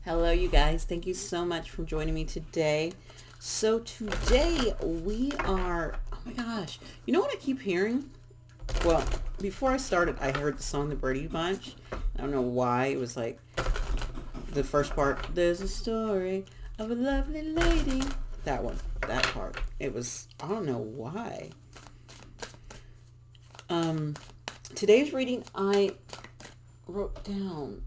Hello, you guys. Thank you so much for joining me today. So today we are, oh my gosh, you know what I keep hearing? Well, before I started, I heard the song The Birdie Bunch. I don't know why. It was like the first part, there's a story of a lovely lady. That one, that part. It was, I don't know why. Today's reading I wrote down.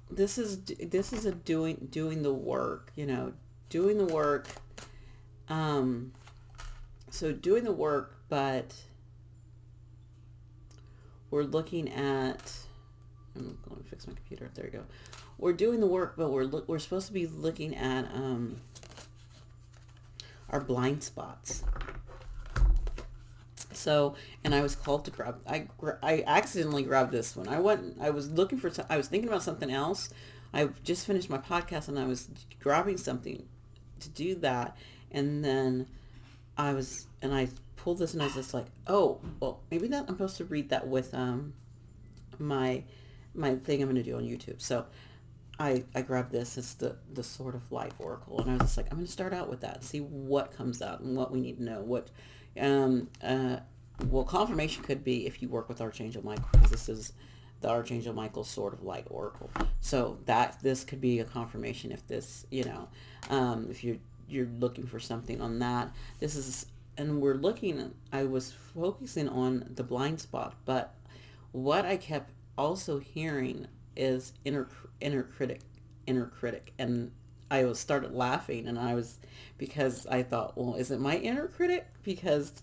This is a doing the work, doing the work. So doing the work, but we're looking at. I'm going to fix my computer. There you go. We're doing the work, but we're supposed to be looking at our blind spots. So, and I was called to grab. I accidentally grabbed this one. I was looking for. I was thinking about something else. I just finished my podcast, and I was grabbing something to do that, and then I pulled this, and I was just like, oh, well, maybe that I'm supposed to read that with my thing I'm going to do on YouTube. So I grabbed this. It's the Sword of Light Oracle, and I was just like, I'm going to start out with that and see what comes out and what we need to know. Well, confirmation could be if you work with Archangel Michael, because this is the Archangel Michael Sword of Light Oracle. So this could be a confirmation if this, if you're looking for something on that. This is, and I was focusing on the blind spot, but what I kept also hearing is inner critic, and I started laughing, and because I thought, well, is it my inner critic? Because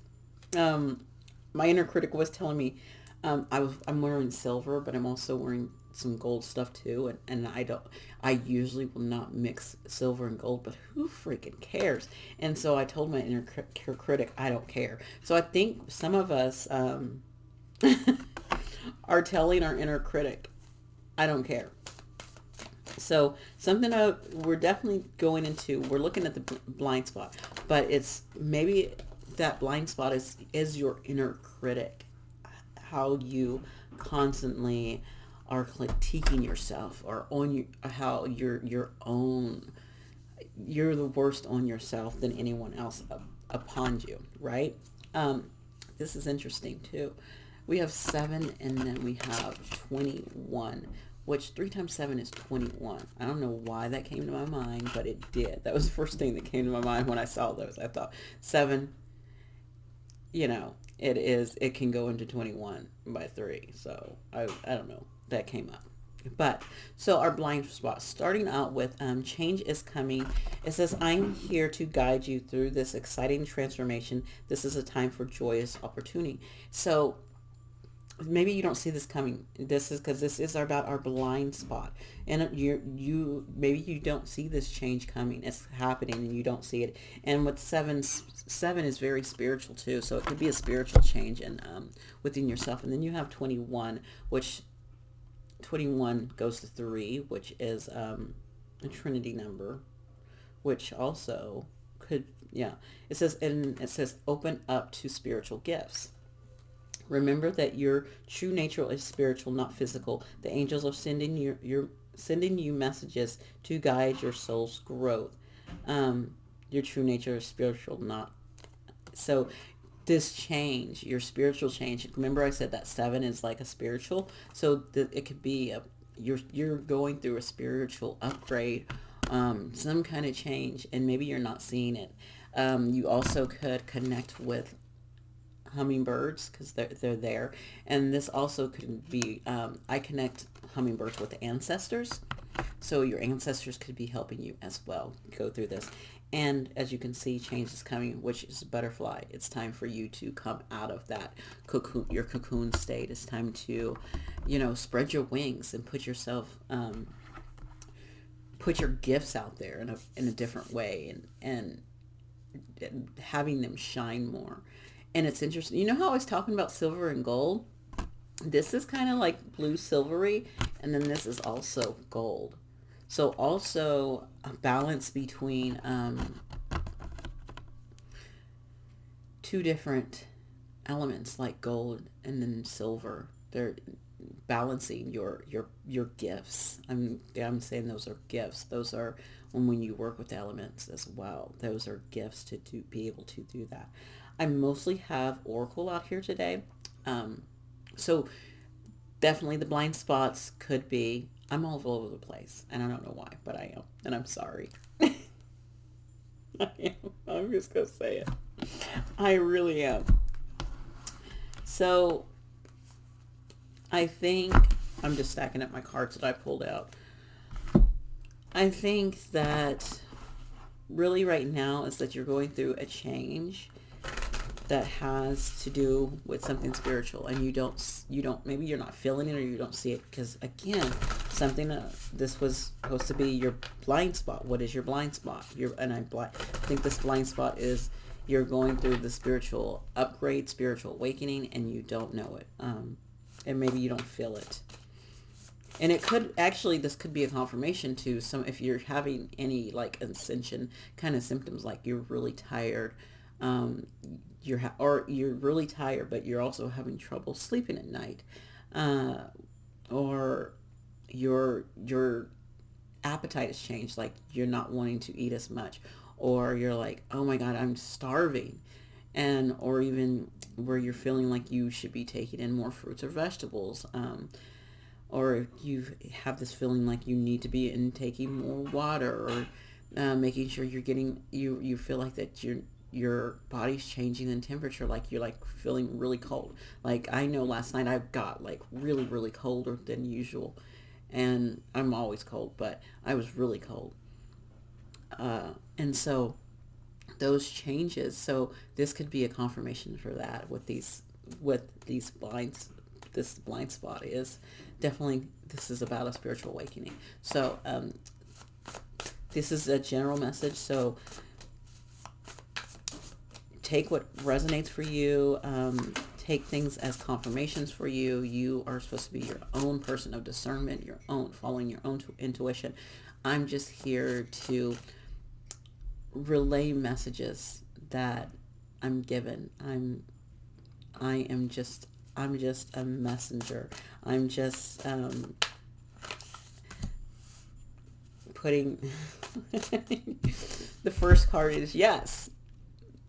my inner critic was telling me I'm wearing silver, but I'm also wearing some gold stuff too, and I usually will not mix silver and gold, but who freaking cares? And so I told my inner critic, I don't care. So I think some of us are telling our inner critic, I don't care. So we're definitely going into, we're looking at the blind spot, but it's maybe that blind spot is your inner critic, how you constantly are critiquing yourself, or how you're the worst on yourself than anyone else upon you, right? This is interesting too. We have 7, and then we have 21, which 3 times 7 is 21. I don't know why that came to my mind, but it did. That was the first thing that came to my mind when I saw those. I thought 7, it can go into 21 by 3. So I don't know, that came up. But so our blind spot, starting out with change is coming. It says, I'm here to guide you through this exciting transformation. This is a time for joyous opportunity. So maybe you don't see this coming. This is because this is about our blind spot, and maybe you don't see this change coming. It's happening and you don't see it. And with 7 is very spiritual too, so it could be a spiritual change and within yourself. And then you have 21, which 21 goes to 3, which is a Trinity number, which also could, it says open up to spiritual gifts. Remember that your true nature is spiritual, not physical. The angels are sending you messages to guide your soul's growth. Your true nature is spiritual, not. So this change, your spiritual change. Remember I said that 7 is like a spiritual. So it could be you're going through a spiritual upgrade, some kind of change, and maybe you're not seeing it. You also could connect with hummingbirds because they're there, and this also could be I connect hummingbirds with ancestors, so your ancestors could be helping you as well go through this. And as you can see, change is coming, which is a butterfly. It's time for you to come out of that cocoon, your cocoon state. It's time to spread your wings and put yourself put your gifts out there in a different way, and having them shine more. And it's interesting. You know how I was talking about silver and gold? This is kind of like blue silvery, and then this is also gold. So also a balance between two different elements like gold and then silver. balancing your gifts. I'm saying those are gifts. Those are when you work with the elements as well. Those are gifts to be able to do that. I mostly have Oracle out here today. So definitely the blind spots could be, I'm all over the place and I don't know why, but I am, and I'm sorry. I am. I'm just gonna say it. I really am. So I think I'm just stacking up my cards that I pulled out. I think that really right now is that you're going through a change that has to do with something spiritual, and you don't maybe you're not feeling it or you don't see it, because again, something this was supposed to be your blind spot. What is your blind spot? I think this blind spot is you're going through the spiritual upgrade, spiritual awakening, and you don't know it, and maybe you don't feel it. And it could actually, this could be a confirmation to some, if you're having any like ascension kind of symptoms, like you're really tired, or you're really tired, but you're also having trouble sleeping at night, or your appetite has changed, like you're not wanting to eat as much, or you're like, oh my God, I'm starving, and or even where you're feeling like you should be taking in more fruits or vegetables, or you have this feeling like you need to be intaking more water, or making sure you're getting, you feel like that your body's changing in temperature, like you're like feeling really cold. Like I know last night I got like really, really colder than usual, and I'm always cold, but I was really cold. And so those changes, so this could be a confirmation for that with these blinds. This blind spot is definitely, this is about a spiritual awakening. So this is a general message, so take what resonates for you. Take things as confirmations for you. You are supposed to be your own person of discernment, your own, following your own intuition. I'm just here to relay messages that I'm given. I'm just a messenger. I'm just putting the first card is yes.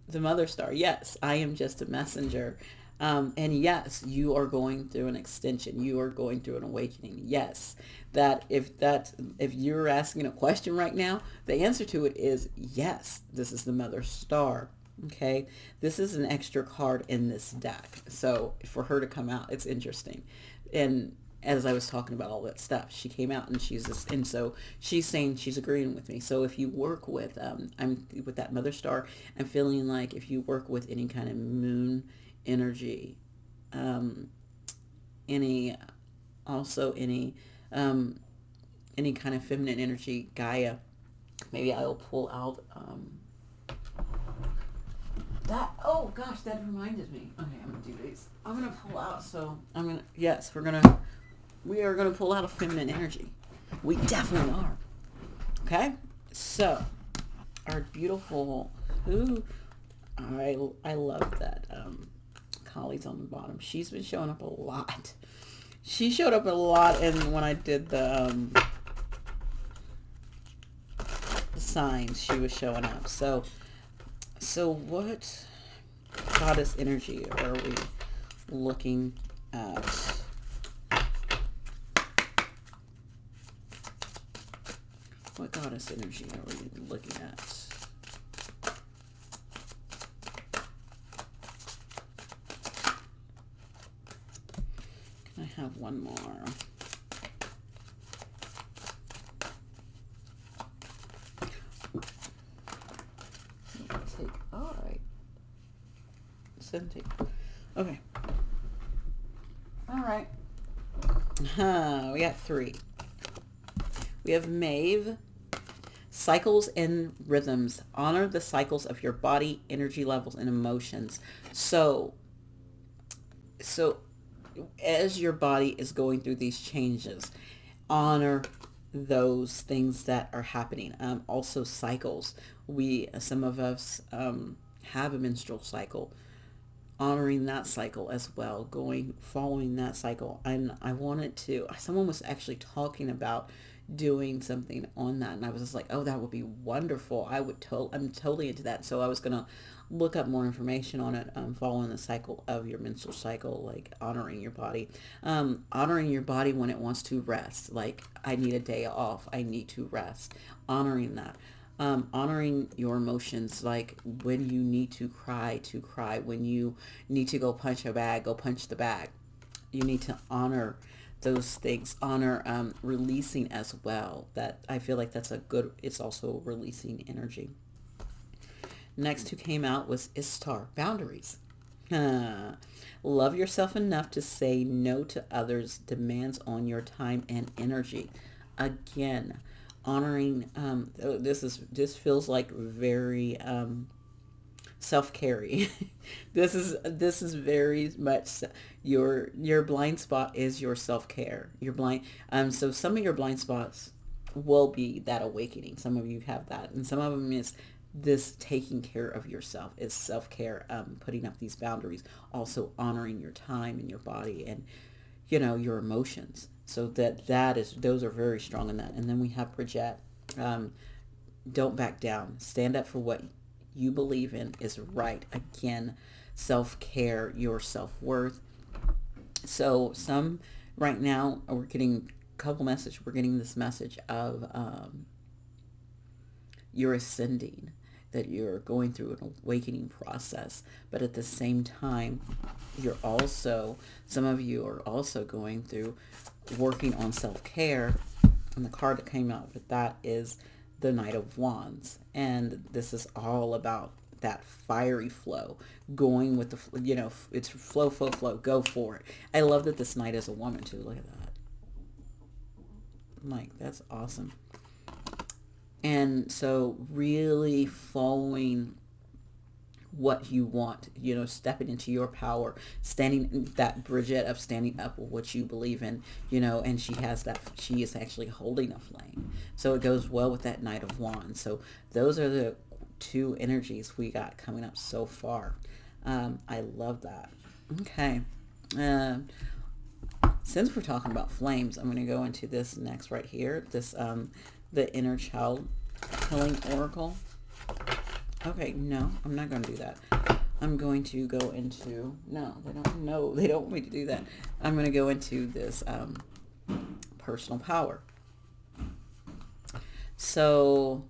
The Mother Star. Yes, I am just a messenger. And yes, you are going through an extension. You are going through an awakening. Yes, if you're asking a question right now, the answer to it is yes. This is the Mother Star. Okay, this is an extra card in this deck. So for her to come out, it's interesting. And as I was talking about all that stuff, she came out and so she's saying she's agreeing with me. So if you work with, I'm with that Mother Star, I'm feeling like if you work with any kind of moon energy, any, also any kind of feminine energy, Gaia, maybe I'll pull out, that, oh gosh, that reminded me. Okay, I'm gonna do these. I'm gonna pull out, so yes, we are gonna pull out a feminine energy. We definitely are. Okay, so our beautiful, who, I love that Collie's on the bottom. She's been showing up a lot. She showed up a lot, and when I did the signs, she was showing up. So what goddess energy are we looking at? What goddess energy are we looking at? Can I have one more? All right. 17. Okay. All right. We got 3. We have Maeve. Cycles and rhythms. Honor the cycles of your body, energy levels, and emotions. So as your body is going through these changes, honor those things that are happening. Also cycles. Some of us have a menstrual cycle. honoring that cycle as well, following that cycle. And I wanted to, someone was actually talking about doing something on that, and I was just like, oh, that would be wonderful. I'm totally into that. So I was gonna look up more information on it, following the cycle of your menstrual cycle, like honoring your body when it wants to rest. Like, I need a day off, I need to rest, honoring that. Honoring your emotions, like when you need to cry, when you need to go punch a bag, go punch the bag. You need to honor those things, honor releasing as well. That, I feel like that's a good, it's also releasing energy. Next who came out was Istar, boundaries. Love yourself enough to say no to others' demands on your time and energy. Again, honoring, this feels like very self-carry. This is very much your blind spot is your self-care. Your blind so some of your blind spots will be that awakening. Some of you have that, and some of them is this taking care of yourself, is self-care, putting up these boundaries, also honoring your time and your body and your emotions. So that is, those are very strong in that. And then we have project. Don't back down, stand up for what you believe in is right. Again, self-care, your self-worth. So some, right now we're getting we're getting this message of you're ascending, that you're going through an awakening process, but at the same time, some of you are also going through working on self-care. And the card that came out with that is the Knight of Wands. And this is all about that fiery flow, going with the, it's flow, go for it. I love that this knight is a woman too. Look at that. Like, that's awesome. And so really following what you want, stepping into your power, standing that Bridget of standing up with what you believe in, and she is actually holding a flame. So it goes well with that Knight of Wands. So those are the two energies we got coming up so far. I love that. Okay. Since we're talking about flames, I'm going to go into this next right here. This, the Inner Child Healing Oracle. Okay, no, I'm not going to do that. I'm going to go into, no, they don't want me to do that. I'm going to go into this personal power. So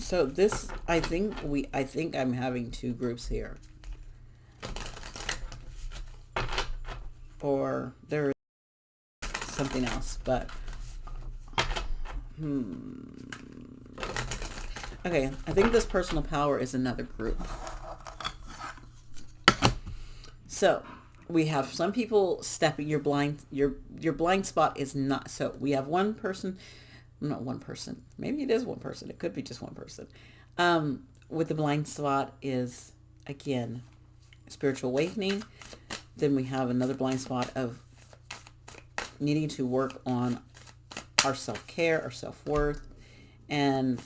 this, I think I'm having two groups here. Or there is something else, but okay, I think this personal power is another group. So we have some people stepping your blind spot is not. So we have one person, not one person, maybe it is one person, it could be just one person, with the blind spot is, again, spiritual awakening. Then we have another blind spot of needing to work on our self-care, our self-worth. And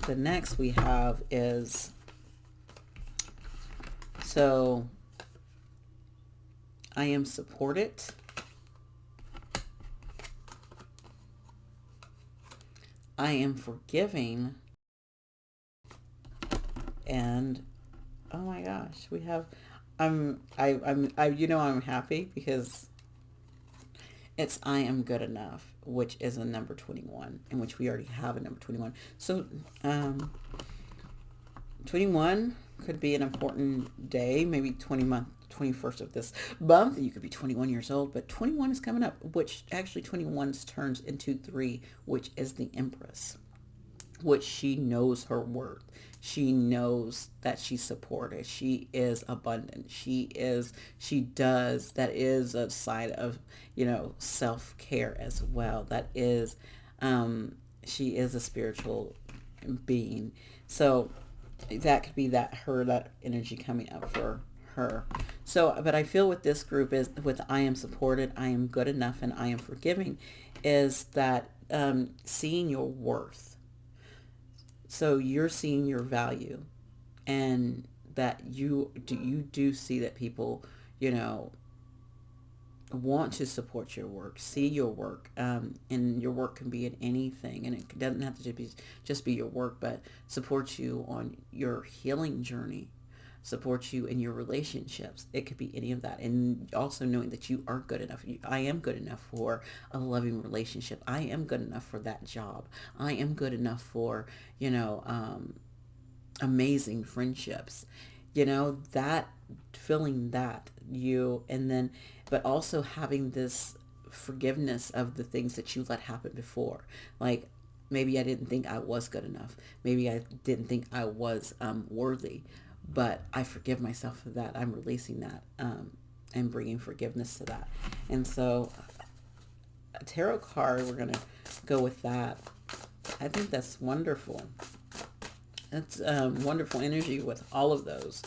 the next we have is, so I am supported. I am forgiving. And oh my gosh, we have, I'm happy because it's I am good enough, which is a number 21, in which we already have a number 21. So 21 could be an important day, maybe 21st of this month. You could be 21 years old, but 21 is coming up, which actually 21 turns into 3, which is the Empress, which she knows her worth. She knows that she's supported. She is abundant. That is a side of, self-care as well. That is, she is a spiritual being. So that could be that energy coming up for her. So, but I feel with this group is with I am supported, I am good enough, and I am forgiving, is that seeing your worth. So you're seeing your value. and that you do see that people, you know, want to support your work, see your work, and your work can be in anything, and it doesn't have to just be your work, but support you on your healing journey, support you in your relationships. It could be any of that, and also knowing that you are good enough. I am good enough for a loving relationship. I am good enough for that job. I am good enough for, you know, amazing friendships, that feeling that you, and then, but also having this forgiveness of the things that you let happen before. Like, maybe I didn't think I was good enough. Maybe I didn't think I was worthy, but I forgive myself for that. I'm releasing that, and bringing forgiveness to that. And so a tarot card, we're going to go with that. I think that's wonderful. That's wonderful energy with all of those.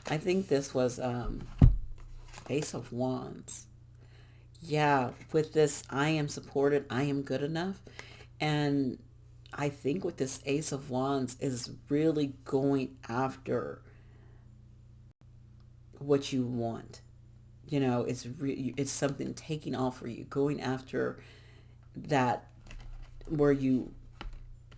I think this was Ace of Wands. Yeah, with this, I am supported. I am good enough. And I think with this Ace of Wands is really going after what you want. It's something taking off for you, going after that where you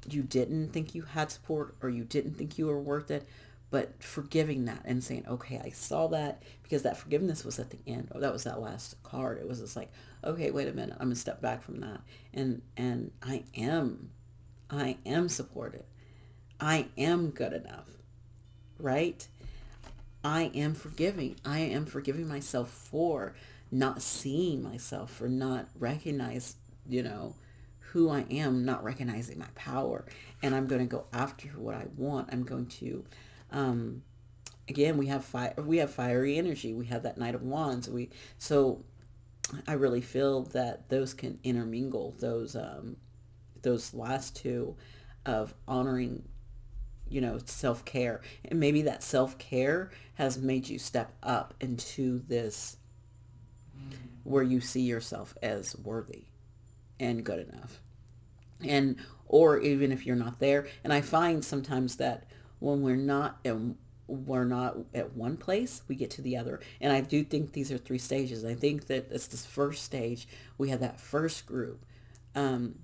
didn't think you had support, or you didn't think you were worth it, but forgiving that and saying, okay, I saw that, because that forgiveness was at the end, or that was that last card. It was just like, okay, wait a minute, I'm gonna step back from that, and I am supported. I am good enough, right? I am forgiving. I am forgiving myself for not seeing myself, for not recognize, you know, who I am, not recognizing my power. And I'm going to go after what I want. I'm going to, um, again, we have fire. We have fiery energy. We have that Knight of Wands. So I really feel that those can intermingle. Those last two of honoring, self-care, and maybe that self-care has made you step up into this where you see yourself as worthy and good enough, and or even if you're not there. And I find sometimes that when we're not at one place, we get to the other. And I do think these are three stages. I think that it's this first stage. We had that first group, um,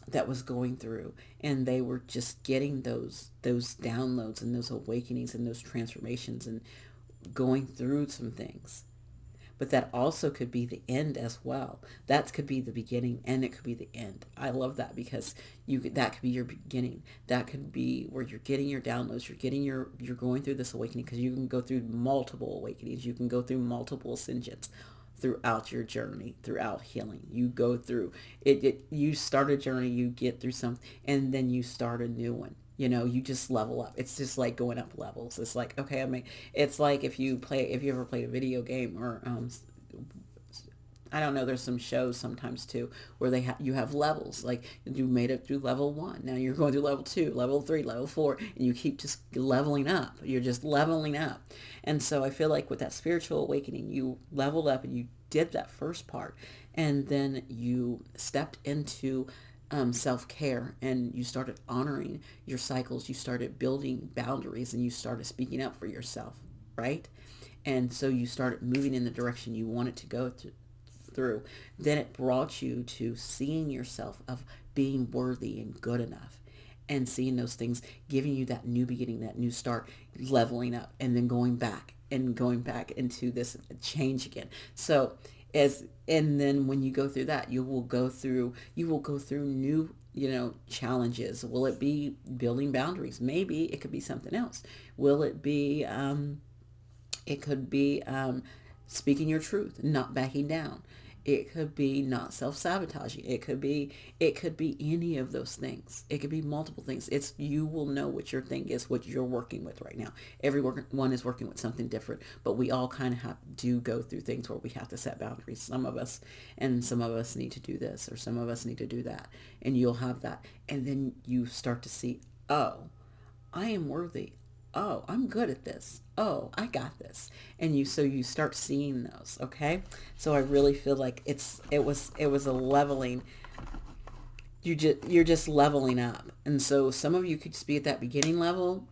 that was going through, and they were just getting those downloads and those awakenings and those transformations, and going through some things. But that also could be the end as well. That could be the beginning, and it could be the end. I love that, because that could be your beginning. That could be where you're getting your downloads. You're going through this awakening, because you can go through multiple awakenings. You can go through multiple ascensions throughout your journey, throughout healing. You go through it. You start a journey, you get through something, and then you start a new one. You just level up. It's just like going up levels. It's like, okay, it's like if you ever played a video game, or I don't know, there's some shows sometimes too where you have levels. Like, you made it through level 1. Now you're going through level 2, level 3, level 4, and you keep just leveling up. You're just leveling up. And so I feel like with that spiritual awakening, you leveled up and you did that first part, and then you stepped into self-care, and you started honoring your cycles. You started building boundaries, and you started speaking up for yourself, right? And so you started moving in the direction you wanted to go through. Then it brought you to seeing yourself of being worthy and good enough, and seeing those things, giving you that new beginning, that new start, leveling up, and then going back into this change again. So and then when you go through that, you will go through new, challenges. Will it be building boundaries? Maybe it could be something else. Will it be it could be speaking your truth, not backing down. It could be not self-sabotaging. It could be any of those things. It could be multiple things. You will know what your thing is, what you're working with right now. Everyone is working with something different, but we all kind of do go through things where we have to set boundaries. Some of us need to do this, or some of us need to do that, and you'll have that, and then you start to see, oh, I am worthy. Oh, I'm good at this. Oh, I got this. And you start seeing those, okay? So I really feel like it was a leveling. You're just leveling up. And so some of you could just be at that beginning level,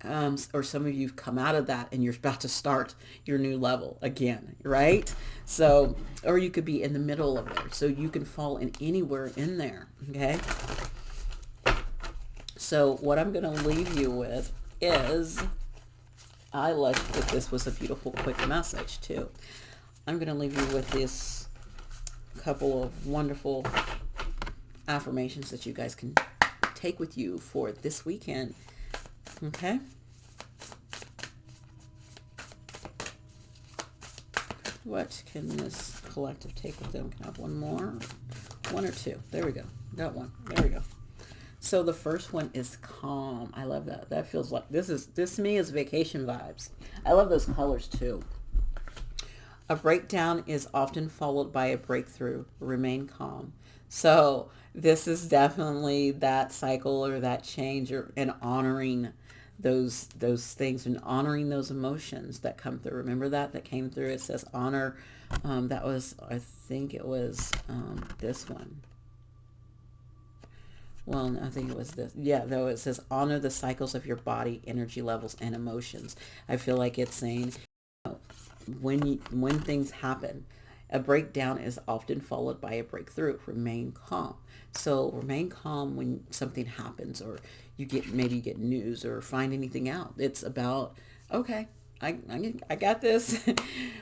or some of you've come out of that and you're about to start your new level again, right? So, or you could be in the middle of there. So you can fall in anywhere in there, okay? So what I'm going to leave you with is, I like that this was a beautiful, quick message too. I'm going to leave you with this couple of wonderful affirmations that you guys can take with you for this weekend. Okay? What can this collective take with them? Can I have one more? One or two. There we go. Got one. There we go. So the first one is calm. I love that. That feels like this to me is vacation vibes. I love those colors too. A breakdown is often followed by a breakthrough. Remain calm. So this is definitely that cycle or that change, and honoring those things and honoring those emotions that come through. Remember that came through. It says honor. That was, I think it was this one. Well, I think it was this. Yeah, though it says honor the cycles of your body, energy levels, and emotions. I feel like it's saying, when things happen, a breakdown is often followed by a breakthrough. Remain calm. So remain calm when something happens, or you get news or find anything out. It's about, okay, I got this.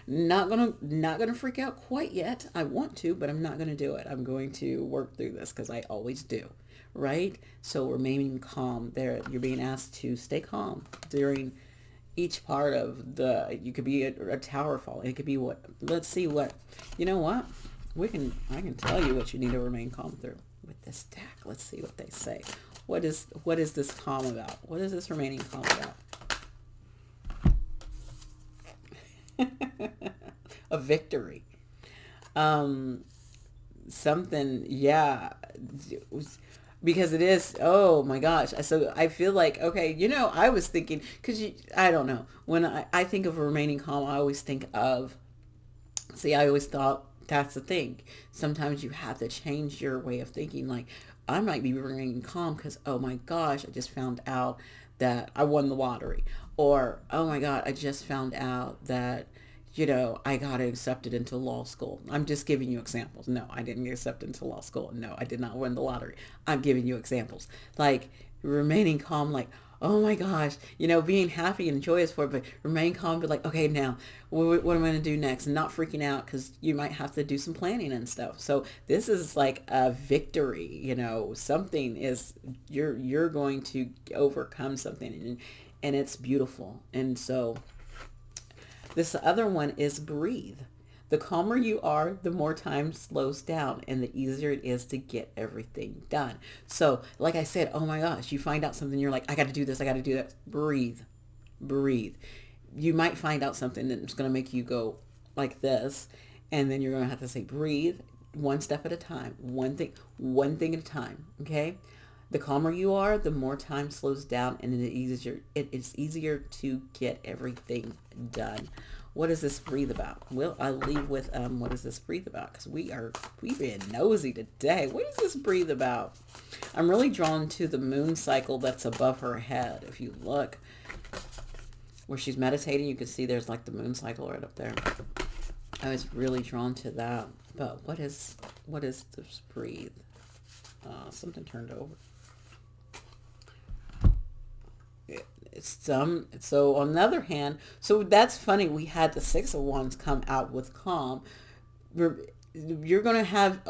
not gonna freak out quite yet. I want to, but I'm not gonna do it. I'm going to work through this because I always do. Right? So remaining calm. There, you're being asked to stay calm during each part of you could be a tower fall. It could be let's see what, you know what? I can tell you what you need to remain calm through with this deck. Let's see what they say. What is this calm about? What is this remaining calm about? A victory. Something, yeah. Because it is, oh my gosh. So I feel like, okay, I was thinking, because I don't know. When I think of remaining calm, I always think of, I always thought that's the thing. Sometimes you have to change your way of thinking. Like, I might be remaining calm because, oh my gosh, I just found out that I won the lottery. Or, oh my God, I just found out that I got accepted into law school. I'm just giving you examples. No, I didn't get accepted into law school. No, I did not win the lottery. I'm giving you examples. Like remaining calm, like, oh my gosh, being happy and joyous for it, but remain calm, but like, okay, now what am I going to do next? And not freaking out because you might have to do some planning and stuff. So this is like a victory, something is, you're going to overcome something, and it's beautiful. And so this other one is breathe. The calmer you are, the more time slows down and the easier it is to get everything done. So, like I said, oh my gosh, you find out something, you're like, I got to do this, I got to do that. Breathe. Breathe. You might find out something that's going to make you go like this, and then you're going to have to say, breathe, one step at a time, one thing at a time, okay? The calmer you are, the more time slows down, and it is easier to get everything done. What does this breathe about? Well, I'll leave with what does this breathe about? Because we've been nosy today. What does this breathe about? I'm really drawn to the moon cycle that's above her head. If you look where she's meditating, you can see there's like the moon cycle right up there. I was really drawn to that. But what is this breathe? Something turned over. So on the other hand, so that's funny. We had the Six of Wands come out with calm. You're going to have,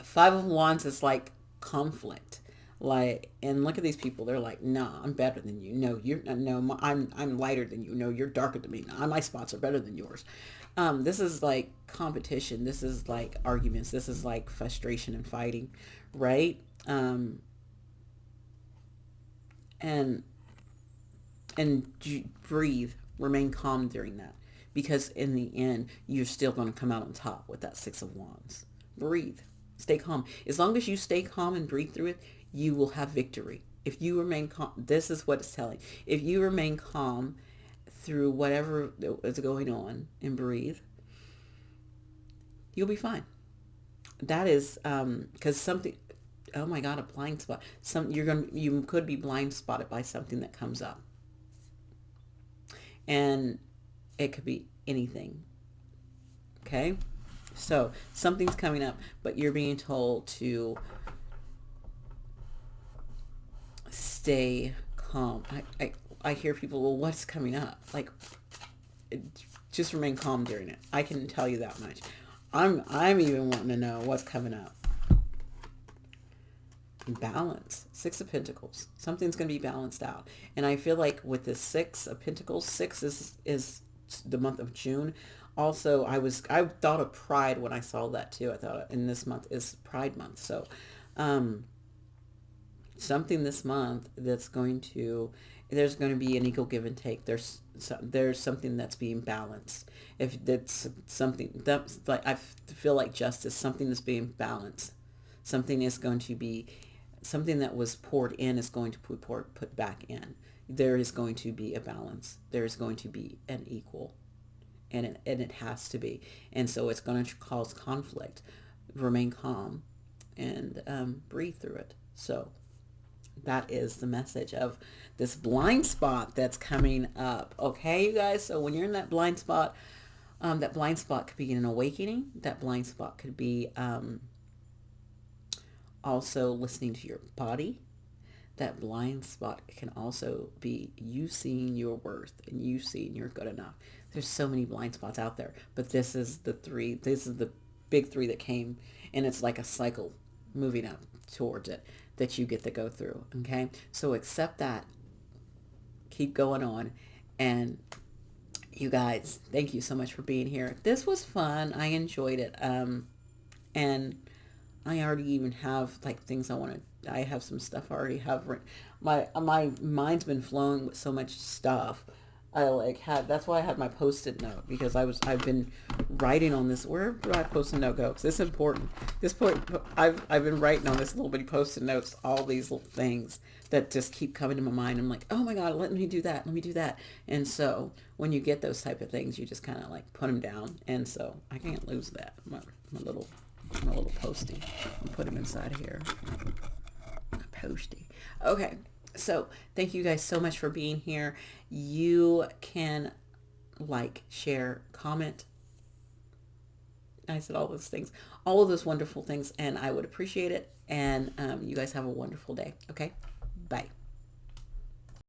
Five of Wands is like conflict. Like, and look at these people. They're like, nah, I'm better than you. No, I'm lighter than you. No, you're darker than me. No, my spots are better than yours. This is like competition. This is like arguments. This is like frustration and fighting, right? And breathe, remain calm during that, because in the end, you're still going to come out on top with that Six of Wands. Breathe, stay calm. As long as you stay calm and breathe through it, you will have victory. If you remain calm, this is what it's telling. If you remain calm through whatever is going on and breathe, you'll be fine. That is because Oh my God, a blind spot. You could be blind spotted by something that comes up. And it could be anything. Okay? So something's coming up, but you're being told to stay calm. I hear people, well, what's coming up? Like, just remain calm during it. I can tell you that much. I'm even wanting to know what's coming up. Balance. Six of Pentacles. Something's going to be balanced out. And I feel like with the Six of Pentacles, six is the month of June. Also, I thought of Pride when I saw that too. I thought in this month is Pride month. So, something this month that's going to, there's going to be an equal give and take. There's something that's being balanced. If that's something that's like, I feel like justice, something that's being balanced. Something is going to be, something that was poured in is going to be put back in. There is going to be a balance. There is going to be an equal, and it has to be. And so it's going to cause conflict. Remain calm and breathe through it. So that is the message of this blind spot that's coming up. Okay, you guys? So when you're in that blind spot could be an awakening. That blind spot could be also listening to your body. That blind spot can also be you seeing your worth and you seeing you're good enough. There's so many blind spots out there, but this is the big three that came, and it's like a cycle moving up towards it that you get to go through. Okay, so accept that, keep going on, and you guys, thank you so much for being here. This was fun. I enjoyed it. And I already even have like things I have some stuff I already have written. My mind's been flowing with so much stuff. That's why I had my post-it note, because I've been writing on this. Where do I post-it note go? Because this is important. This point, I've been writing on this little bitty post-it notes, all these little things that just keep coming to my mind. I'm like, oh my God, let me do that. Let me do that. And so when you get those type of things, you just kind of like put them down. And so I can't lose that. My little postie. I'll put him inside here. A postie. Okay. So thank you guys so much for being here. You can like, share, comment. I said all those things, all of those wonderful things, and I would appreciate it. And you guys have a wonderful day. Okay. Bye.